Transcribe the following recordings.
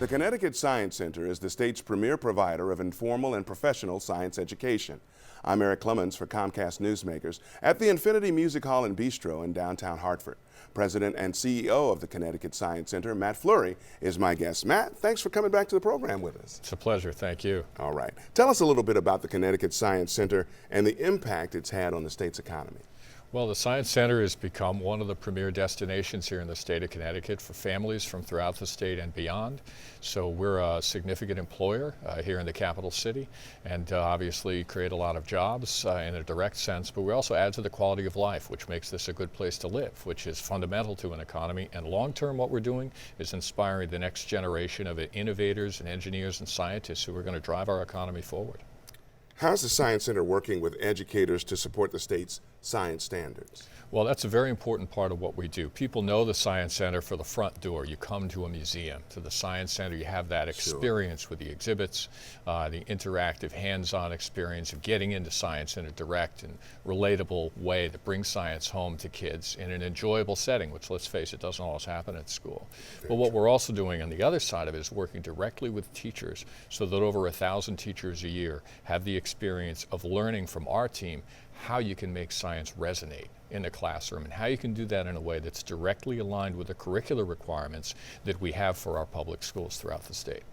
The Connecticut Science Center is the state's premier provider of informal and professional science education. I'm Eric Clemons for Comcast Newsmakers at the Infinity Music Hall and Bistro in downtown Hartford. President and CEO of the Connecticut Science Center, Matt Fleury, is my guest. Matt, thanks for coming back to the program with us. It's a pleasure. Thank you. All right. Tell us a little bit about the Connecticut Science Center and the impact it's had on the state's economy. Well, the Science Center has become one of the premier destinations here in the state of Connecticut for families from throughout the state and beyond. So we're a significant employer here in the capital city and obviously create a lot of jobs in a direct sense, but we also add to the quality of life, which makes this a good place to live, which is fundamental to an economy. And long-term, what we're doing is inspiring the next generation of innovators and engineers and scientists who are going to drive our economy forward. How's the Science Center working with educators to support the state's science standards? Well, that's a very important part of what we do. People know the Science Center for the front door. You come to a museum, to the Science Center, you have that experience with the exhibits, the interactive hands-on experience of getting into science in a direct and relatable way that brings science home to kids in an enjoyable setting, which, let's face it, doesn't always happen at school. But what we're also doing on the other side of it is working directly with teachers so that over 1,000 teachers a year have the experience of learning from our team how you can make science resonate in the classroom and how you can do that in a way that's directly aligned with the curricular requirements that we have for our public schools throughout the state.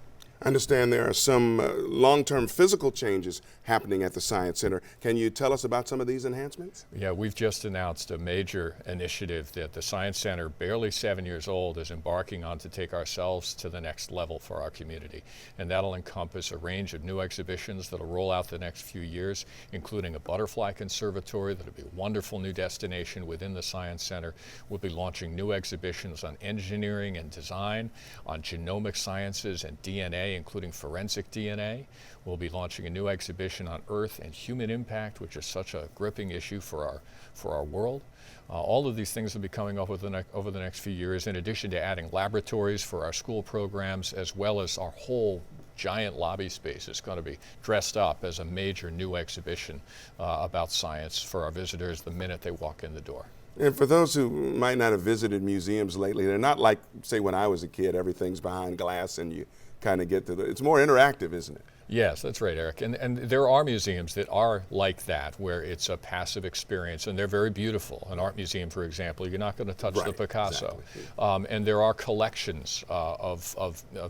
I understand there are some long-term physical changes happening at the Science Center. Can you tell us about some of these enhancements? Yeah, we've just announced a major initiative that the Science Center, barely 7 years old, is embarking on to take ourselves to the next level for our community. And that'll encompass a range of new exhibitions that'll roll out the next few years, including a butterfly conservatory that'll be a wonderful new destination within the Science Center. We'll be launching new exhibitions on engineering and design, on genomic sciences and DNA, including forensic DNA. We'll be launching a new exhibition on Earth and human impact, which is such a gripping issue for our world. All of these things will be coming up over the next few years, in addition to adding laboratories for our school programs, as well as our whole giant lobby space is going to be dressed up as a major new exhibition about science for our visitors the minute they walk in the door. And for those who might not have visited museums lately, they're not like, say, when I was a kid, everything's behind glass and you kind of get to it's more interactive, isn't it? Yes, that's right, Eric. And there are museums that are like that, where it's a passive experience, and they're very beautiful. An art museum, for example, you're not going to touch the Picasso. Exactly. And there are collections of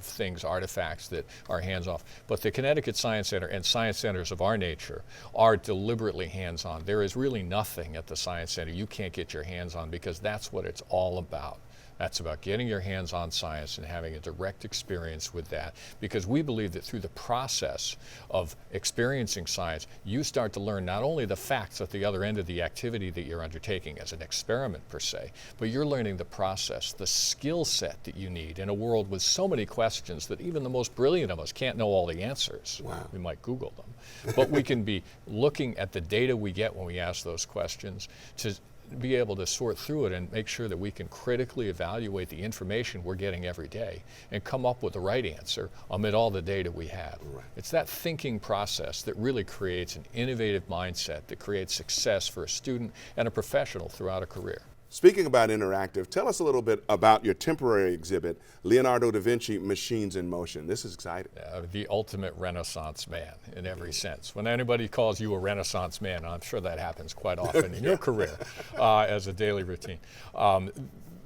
things, artifacts that are hands-off. But the Connecticut Science Center and science centers of our nature are deliberately hands-on. There is really nothing at the Science Center you can't get your hands on, because that's what it's all about. That's about getting your hands on science and having a direct experience with that, because we believe that through the process of experiencing science, you start to learn not only the facts at the other end of the activity that you're undertaking as an experiment per se, but you're learning the process, the skill set that you need in a world with so many questions that even the most brilliant of us can't know all the answers. Wow. We might Google them. But we can be looking at the data we get when we ask those questions to be able to sort through it and make sure that we can critically evaluate the information we're getting every day and come up with the right answer amid all the data we have. Right. It's that thinking process that really creates an innovative mindset that creates success for a student and a professional throughout a career. Speaking about interactive, tell us a little bit about your temporary exhibit, Leonardo da Vinci Machines in Motion. This is exciting. The ultimate Renaissance man in every sense. When anybody calls you a Renaissance man, I'm sure that happens quite often in your career as a daily routine.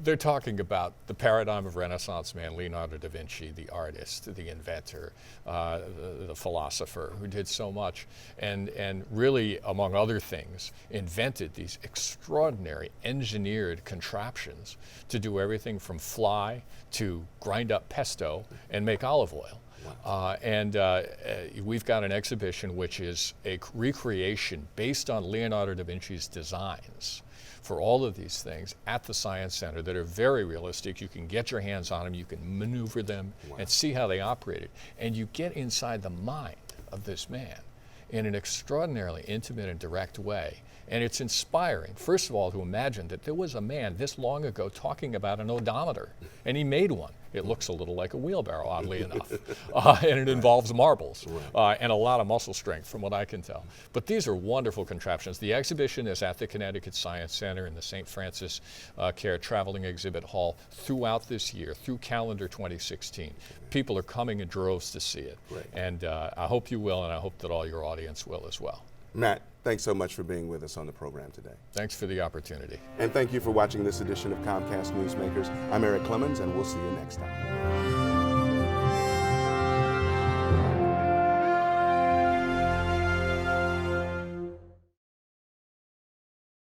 They're talking about the paradigm of Renaissance man, Leonardo da Vinci, the artist, the inventor, the philosopher who did so much, and really, among other things, invented these extraordinary engineered contraptions to do everything from fly to grind up pesto and make olive oil. We've got an exhibition which is a recreation based on Leonardo da Vinci's designs for all of these things at the Science Center that are very realistic. You can get your hands on them, you can maneuver them, and see how they operated. And you get inside the mind of this man in an extraordinarily intimate and direct way. And it's inspiring, first of all, to imagine that there was a man this long ago talking about an odometer, and he made one. It looks a little like a wheelbarrow, oddly enough, and it involves marbles and a lot of muscle strength, from what I can tell. But these are wonderful contraptions. The exhibition is at the Connecticut Science Center in the St. Francis Care Traveling Exhibit Hall throughout this year, through calendar 2016. People are coming in droves to see it, and I hope you will, and I hope that all your audience will as well. Matt, thanks so much for being with us on the program today. Thanks for the opportunity. And thank you for watching this edition of Comcast Newsmakers. I'm Eric Clemons, and we'll see you next time.